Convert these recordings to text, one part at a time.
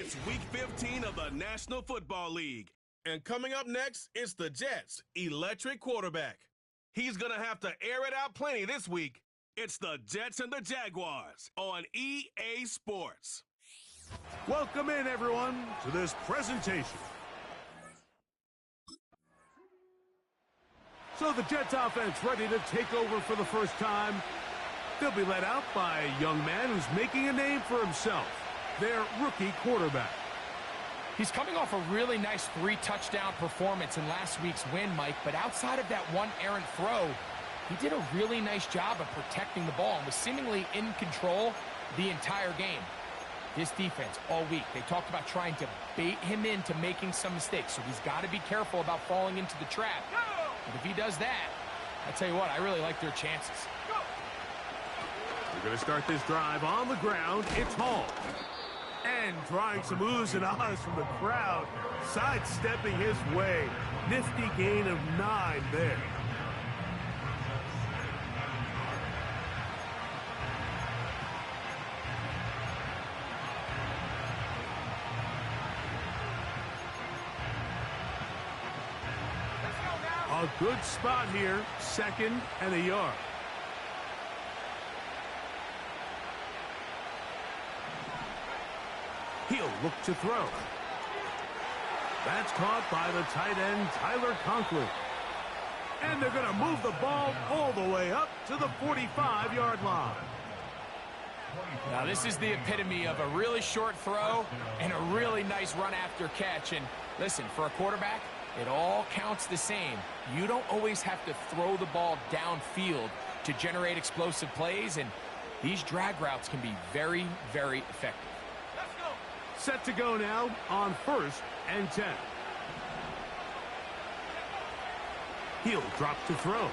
It's Week 15 of the National Football League. And coming up next, it's the Jets' electric quarterback. He's going to have to air it out plenty this week. It's the Jets and the Jaguars on EA Sports. Welcome in, everyone, to this presentation. So the Jets offense ready to take over for the first time. They'll be led out by a young man who's making a name for himself, their rookie quarterback. He's coming off a really nice 3-touchdown performance in last week's win, Mike, but outside of that one errant throw, he did a really nice job of protecting the ball and was seemingly in control the entire game. This defense all week, they talked about trying to bait him into making some mistakes, so he's got to be careful about falling into the trap. But if he does that, I tell you what, I really like their chances. We're going to start this drive on the ground. It's Hall. And drawing some oohs and ahs from the crowd, sidestepping his way. Nifty gain of 9 there. A good spot here, 2nd and a yard. He'll look to throw. That's caught by the tight end, Tyler Conklin. And they're going to move the ball all the way up to the 45-yard line. Now, this is the epitome of a really short throw and a really nice run after catch. And listen, for a quarterback, it all counts the same. You don't always have to throw the ball downfield to generate explosive plays, and these drag routes can be very, very effective. Set to go now on 1st and 10. He'll drop to throw.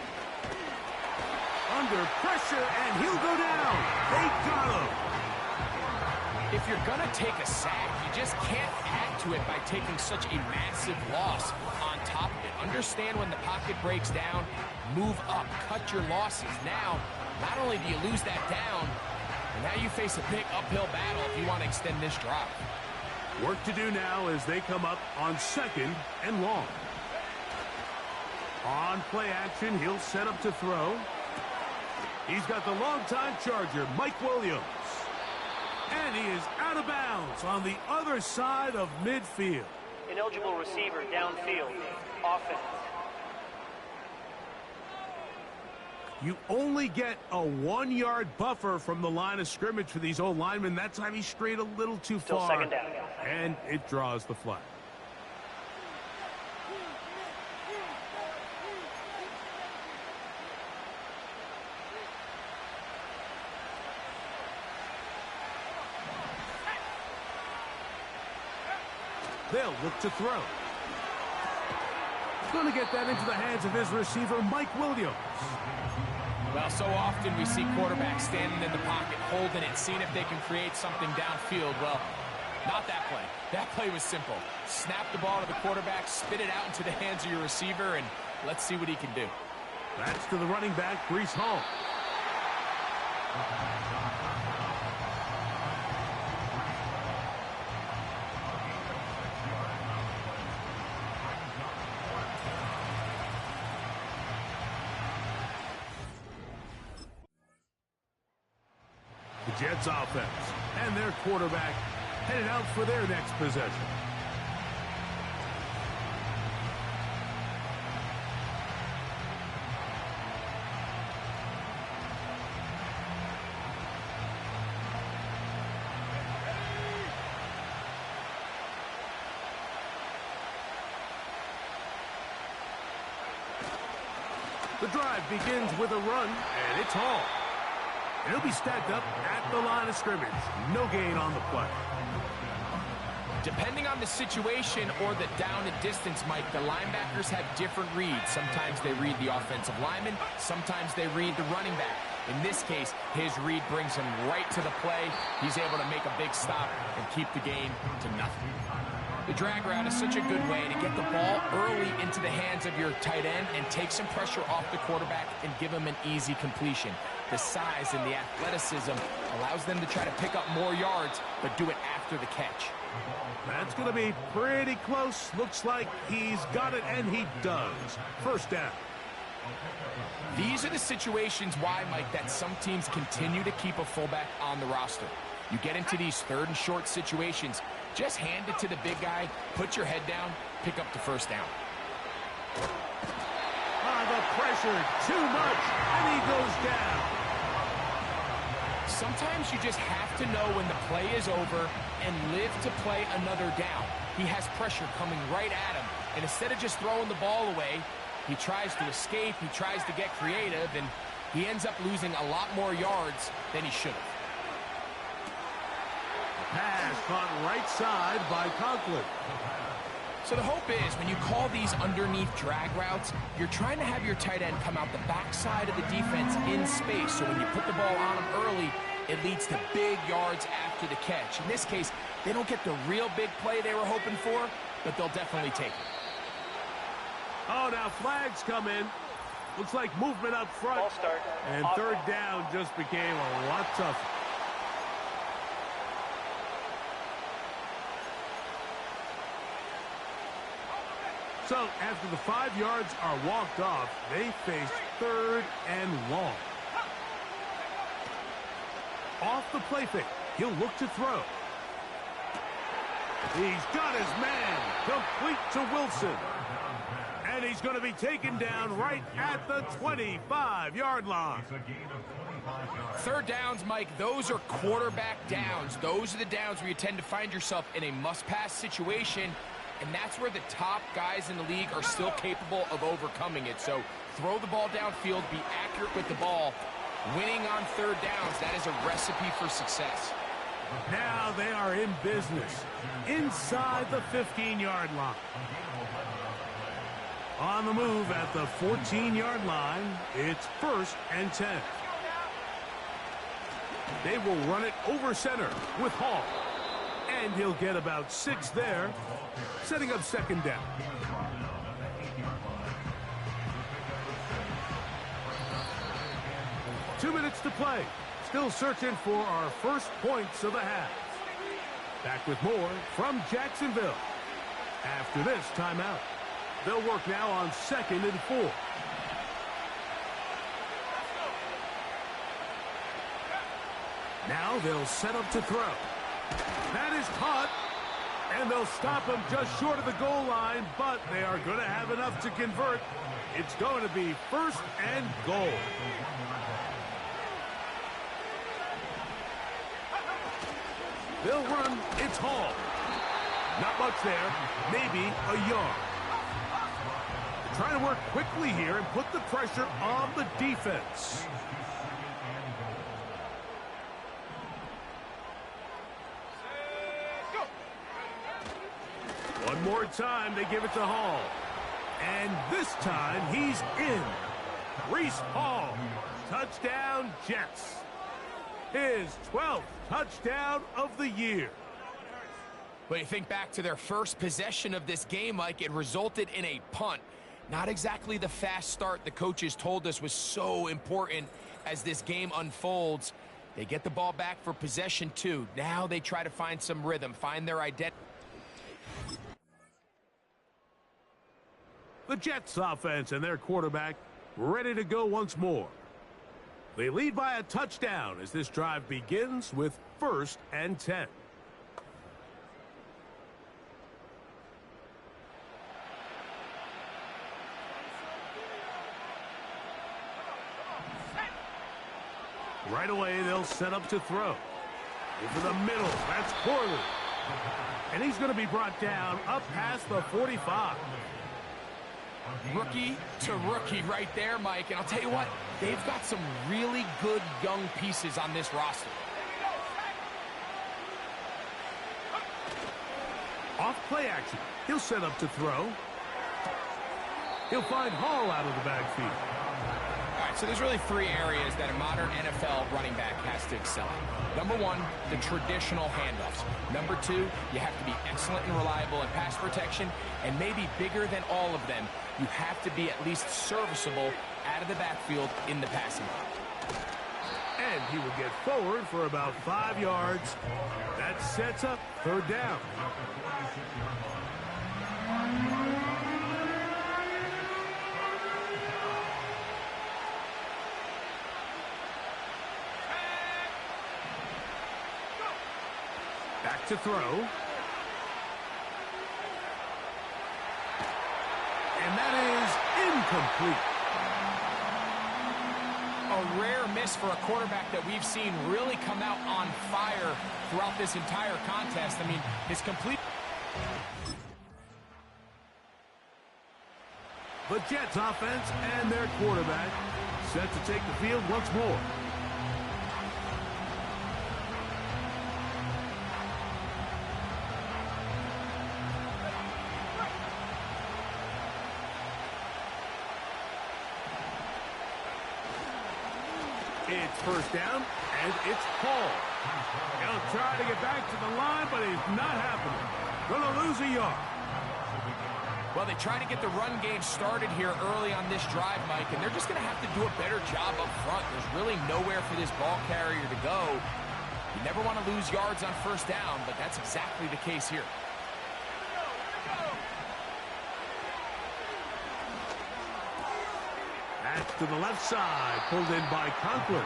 Under pressure, and he'll go down. They got him. If you're going to take a sack, you just can't add to it by taking such a massive loss on top of it. Understand when the pocket breaks down, move up, cut your losses. Now, not only do you lose that down, but now you face a big uphill battle if you want to extend this drive. Work to do now as they come up on 2nd and long. On play action, he'll set up to throw. He's got the longtime Charger, Mike Williams. And he is out of bounds on the other side of midfield. Ineligible receiver downfield. Offense. You only get a 1-yard buffer from the line of scrimmage for these old linemen. That time he strayed a little too Still far. 2nd down. And it draws the flag. They'll look to throw. Going to get that into the hands of his receiver, Mike Williams. Well, so often we see quarterbacks standing in the pocket, holding it, seeing if they can create something downfield. Well, not that play. That play was simple. Snap the ball to the quarterback, spit it out into the hands of your receiver, and let's see what he can do. That's to the running back, Breece Hall. The Jets offense and their quarterback headed out for their next possession. The drive begins with a run, and it's Hall. He'll be stacked up at the line of scrimmage. No gain on the play. Depending on the situation or the down and distance, Mike, the linebackers have different reads. Sometimes they read the offensive lineman. Sometimes they read the running back. In this case, his read brings him right to the play. He's able to make a big stop and keep the gain to nothing. The drag route is such a good way to get the ball early into the hands of your tight end and take some pressure off the quarterback and give him an easy completion. The size and the athleticism allows them to try to pick up more yards, but do it after the catch. That's going to be pretty close. Looks like he's got it, and he does. First down. These are the situations why, Mike, that some teams continue to keep a fullback on the roster. You get into these third and short situations, just hand it to the big guy, put your head down, pick up the first down. The pressure, too much, and he goes down. Sometimes you just have to know when the play is over and live to play another down. He has pressure coming right at him, and instead of just throwing the ball away, he tries to escape, he tries to get creative, and he ends up losing a lot more yards than he should have. Pass caught right side by Conklin. So the hope is when you call these underneath drag routes, you're trying to have your tight end come out the backside of the defense in space. So when you put the ball on him early, it leads to big yards after the catch. In this case, they don't get the real big play they were hoping for, but they'll definitely take it. Oh, now flags come in. Looks like movement up front. Ball start. And third down just became a lot tougher. So after the 5 yards are walked off, they face third and long. Off the play fake, he'll look to throw. He's got his man, complete to Wilson. And he's going to be taken down right at the 25-yard line. Third downs, Mike, those are quarterback downs. Those are the downs where you tend to find yourself in a must-pass situation, and that's where the top guys in the league are still capable of overcoming it. So throw the ball downfield, be accurate with the ball. Winning on third downs, that is a recipe for success. Now they are in business inside the 15-yard line. On the move at the 14-yard line, it's 1st and 10. They will run it over center with Hall. And he'll get about 6 there, setting up second down. Two minutes to play. Still searching for our first points of the half. Back with more from Jacksonville. After this timeout, they'll work now on 2nd and 4. Now they'll set up to throw. That is caught, and they'll stop him just short of the goal line, but they are going to have enough to convert. It's going to be 1st and goal. They'll run. It's Hall. Not much there. Maybe a yard. Trying to work quickly here and put the pressure on the defense. One more time, they give it to Hall. And this time, he's in. Reese Hall. Touchdown, Jets. His 12th touchdown of the year. When you think back to their first possession of this game, Mike, it resulted in a punt. Not exactly the fast start the coaches told us was so important as this game unfolds. They get the ball back for possession 2. Now they try to find some rhythm, find their identity. The Jets offense and their quarterback ready to go once more. They lead by a touchdown as this drive begins with 1st and 10. Right away, they'll set up to throw. Over the middle, that's Corley. And he's going to be brought down up past the 45. Rookie to rookie right there, Mike. And I'll tell you what, they've got some really good young pieces on this roster. Off play action. He'll set up to throw. He'll find Hall out of the backfield. All right, so there's really 3 areas that a modern NFL running back has to excel at. Number 1, the traditional handoffs. Number 2, you have to be excellent and reliable in pass protection. And maybe bigger than all of them, you have to be at least serviceable out of the backfield in the passing game. And he will get forward for about 5 yards. That sets up third down. Back to throw. And that is incomplete. A rare miss for a quarterback that we've seen really come out on fire throughout this entire contest. I mean, his complete... The Jets offense and their quarterback set to take the field once more. It's first down, and it's Paul. He'll try to get back to the line, but it's not happening. Going to lose a yard. Well, they try to get the run game started here early on this drive, Mike, and they're just going to have to do a better job up front. There's really nowhere for this ball carrier to go. You never want to lose yards on first down, but that's exactly the case here. That's to the left side, pulled in by Conklin.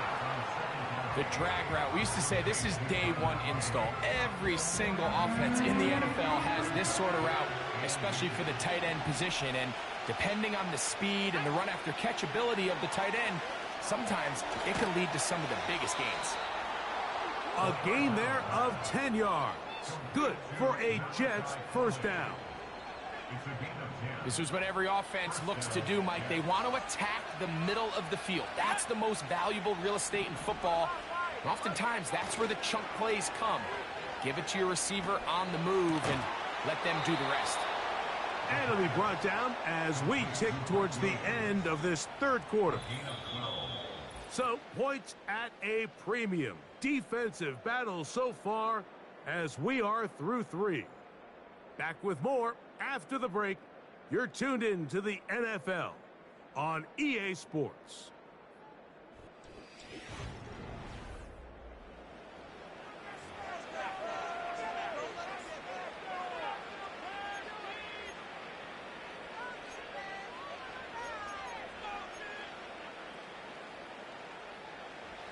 The drag route. We used to say this is day one install. Every single offense in the NFL has this sort of route, especially for the tight end position. And depending on the speed and the run after catch ability of the tight end, sometimes it can lead to some of the biggest gains. A gain there of 10 yards. Good for a Jets first down. This is what every offense looks to do, Mike. They want to attack the middle of the field. That's the most valuable real estate in football. And oftentimes, that's where the chunk plays come. Give it to your receiver on the move and let them do the rest. And it'll be brought down as we tick towards the end of this third quarter. So, points at a premium. Defensive battle so far as we are through 3. Back with more after the break. You're tuned in to the NFL on EA Sports.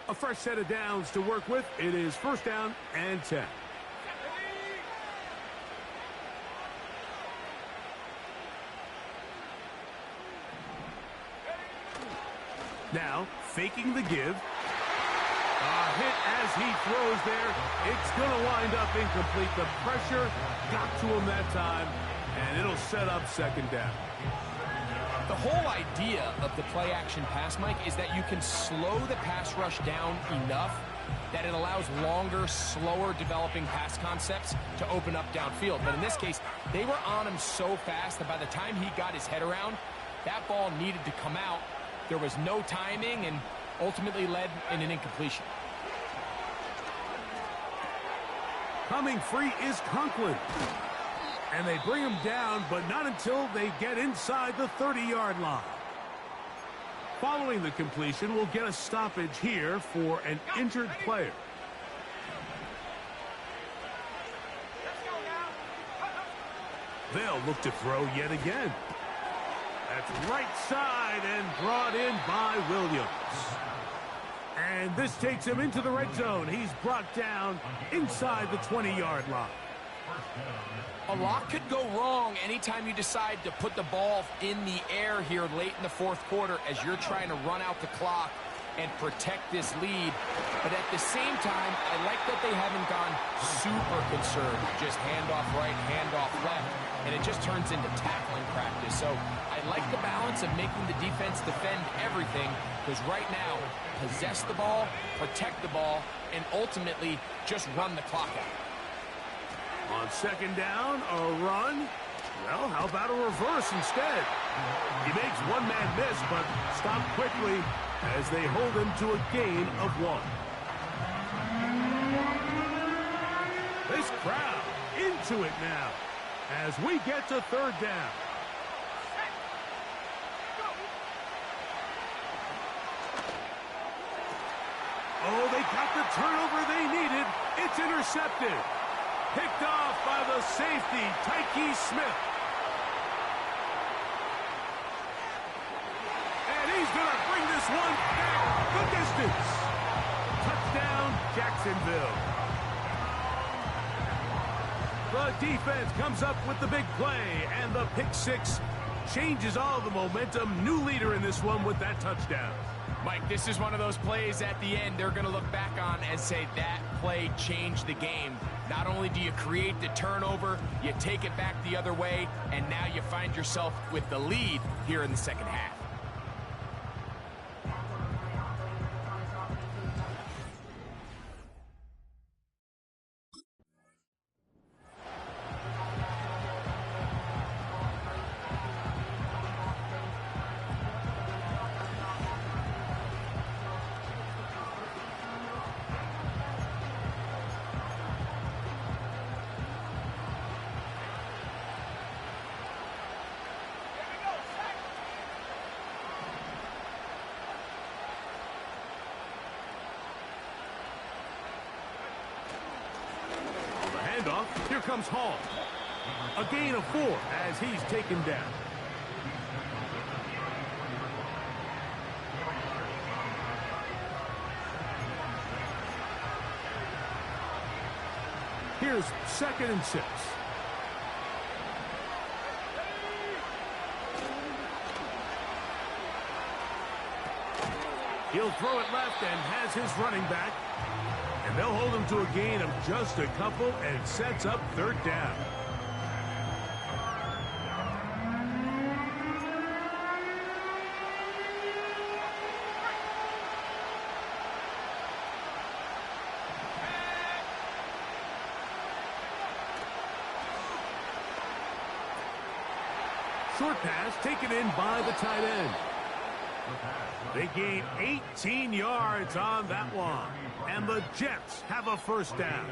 A fresh set of downs to work with. It is first down and 10. Now, faking the give. A hit as he throws there. It's going to wind up incomplete. The pressure got to him that time, and it'll set up second down. The whole idea of the play-action pass, Mike, is that you can slow the pass rush down enough that it allows longer, slower developing pass concepts to open up downfield. But in this case, they were on him so fast that by the time he got his head around, that ball needed to come out. There was no timing and ultimately led in an incompletion. Coming free is Conklin. And they bring him down, but not until they get inside the 30-yard line. Following the completion, we'll get a stoppage here for an injured player. They'll look to throw yet again. That's right side and brought in by Williams. And this takes him into the red zone. He's brought down inside the 20-yard line. A lot could go wrong anytime you decide to put the ball in the air here late in the fourth quarter as you're trying to run out the clock and protect this lead. But at the same time, I like that they haven't gone super conserved. Just handoff right, handoff left, and it just turns into tackling practice. So I like the balance of making the defense defend everything, because right now, possess the ball, protect the ball, and ultimately just run the clock out. On second down, a run. Well, how about a reverse instead? He makes one man miss, but stopped quickly as they hold him to a gain of 1. This crowd into it now as we get to third down. Oh, they got the turnover they needed. It's intercepted. Picked off by the safety, Tyke Smith. And he's going to bring this one back the distance. Touchdown, Jacksonville. The defense comes up with the big play, and the pick six changes all the momentum. New leader in this one with that touchdown. Mike, this is one of those plays at the end they're going to look back on and say that play changed the game. Not only do you create the turnover, you take it back the other way, and now you find yourself with the lead here in the second half. Here comes Hall. A gain of 4 as he's taken down. Here's 2nd and 6. He'll throw it left and has his running back. And they'll hold him to a gain of just a couple and sets up 3rd down. Short pass taken in by the tight end. They gain 18 yards on that one. And the Jets have a 1st down.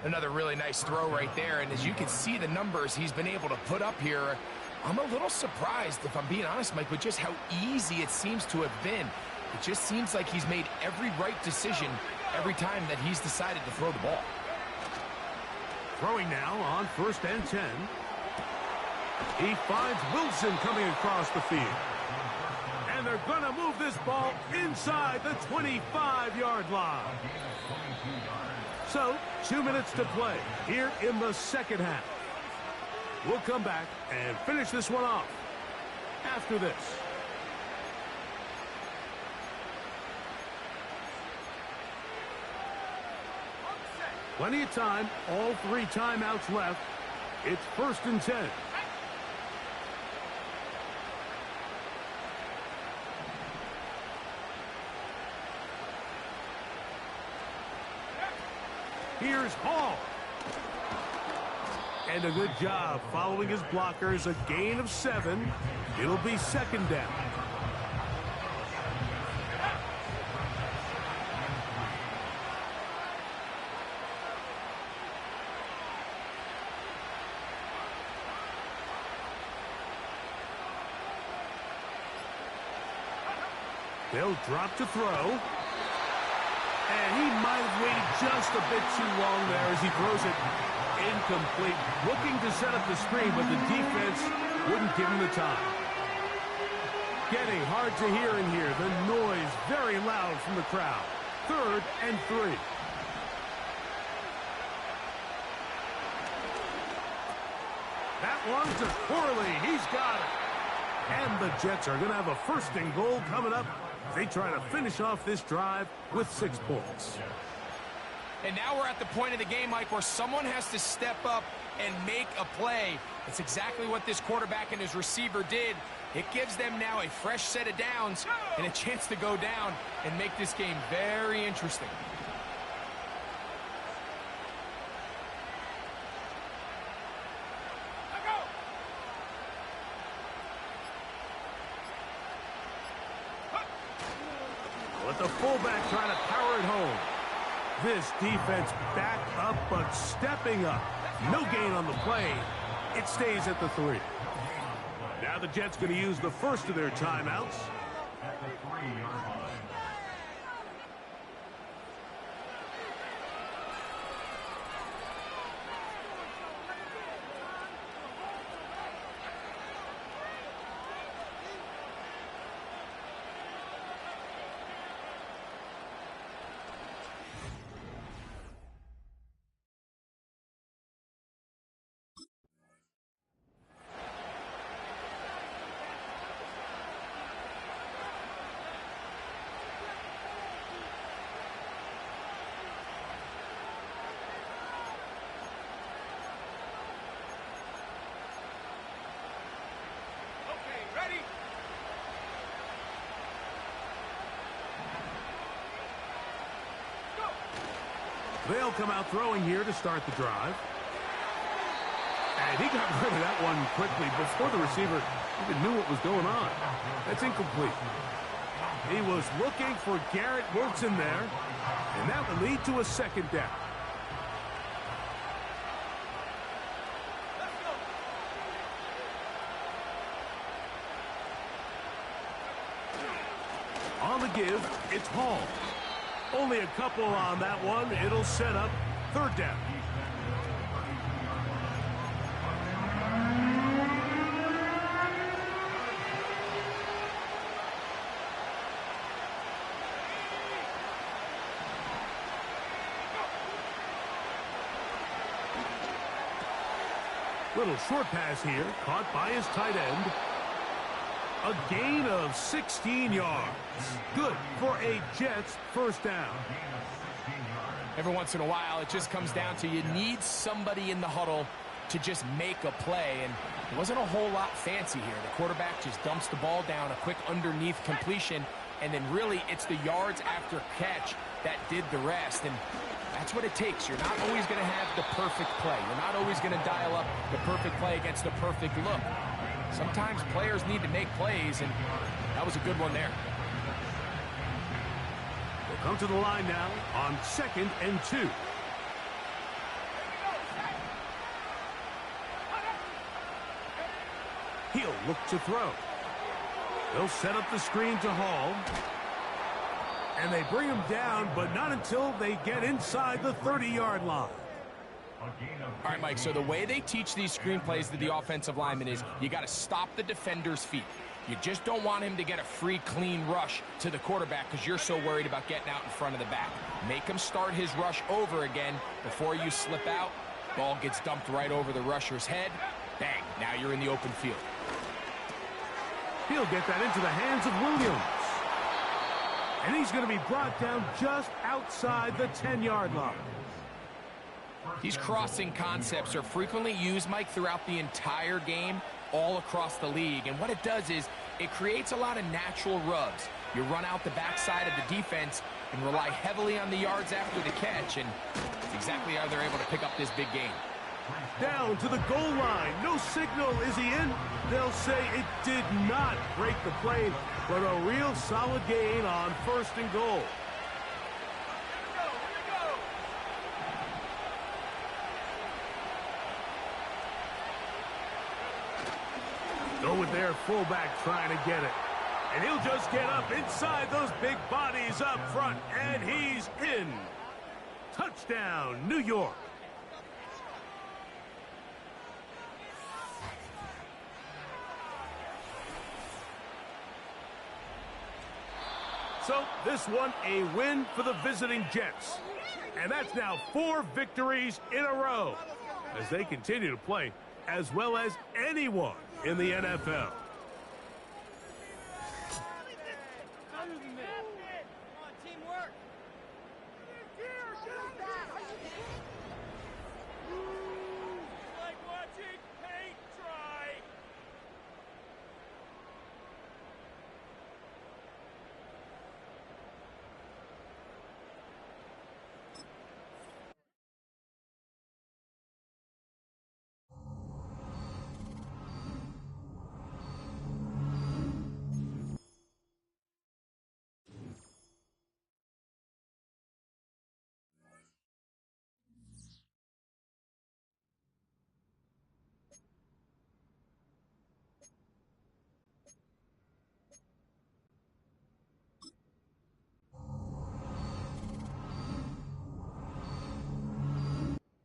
Another really nice throw right there. And as you can see the numbers he's been able to put up here, I'm a little surprised, if I'm being honest, Mike, with just how easy it seems to have been. It just seems like he's made every right decision every time that he's decided to throw the ball. Throwing now on 1st and 10. He finds Wilson coming across the field. And they're going to move this ball inside the 25-yard line. So, 2 minutes to play here in the second half. We'll come back and finish this one off after this. Plenty of time, all 3 timeouts left. It's 1st and 10. Here's Hall. And a good job following his blockers. A gain of 7. It'll be 2nd down. They'll drop to throw. And he might have waited just a bit too long there as he throws it incomplete. Looking to set up the screen, but the defense wouldn't give him the time. Getting hard to hear in here. The noise very loud from the crowd. 3rd and 3. That one to Corley. He's got it. And the Jets are going to have a 1st and goal coming up. They try to finish off this drive with 6 points. And now we're at the point of the game, Mike, where someone has to step up and make a play. It's exactly what this quarterback and his receiver did. It gives them now a fresh set of downs and a chance to go down and make this game very interesting. With the fullback trying to power it home. This defense back up, but stepping up. No gain on the play. It stays at the 3. Now the Jets going to use the first of their timeouts. They'll come out throwing here to start the drive. And he got rid of that one quickly before the receiver even knew what was going on. That's incomplete. He was looking for Garrett Wilson there, and that will lead to a second down. On the give, it's Hall. Only a couple on that one. It'll set up third down. Little short pass here, caught by his tight end. A gain of 16 yards. Good for a Jets first down. Every once in a while, it just comes down to you need somebody in the huddle to just make a play, and it wasn't a whole lot fancy here. The quarterback just dumps the ball down, a quick underneath completion, and then really it's the yards after catch that did the rest, and that's what it takes. You're not always going to have the perfect play. You're not always going to dial up the perfect play against the perfect look. Sometimes players need to make plays, and that was a good one there. We'll come to the line now on 2nd and 2. He'll look to throw. They'll set up the screen to Hall. And they bring him down, but not until they get inside the 30-yard line. All right, Mike, so the way they teach these screenplays to the offensive lineman is you got to stop the defender's feet. You just don't want him to get a free, clean rush to the quarterback because you're so worried about getting out in front of the back. Make him start his rush over again before you slip out. Ball gets dumped right over the rusher's head. Bang, now you're in the open field. He'll get that into the hands of Williams. And he's going to be brought down just outside the 10-yard line. These crossing concepts are frequently used, Mike, throughout the entire game, all across the league. And what it does is it creates a lot of natural rubs. You run out the backside of the defense and rely heavily on the yards after the catch, and it's exactly how they're able to pick up this big game. Down to the goal line. No signal. Is he in? They'll say it did not break the plane, but a real solid gain on 1st and goal. Go with their fullback trying to get it. And he'll just get up inside those big bodies up front, and he's in. Touchdown, New York. So this one a win for the visiting Jets. And that's now 4 victories in a row as they continue to play as well as anyone in the NFL.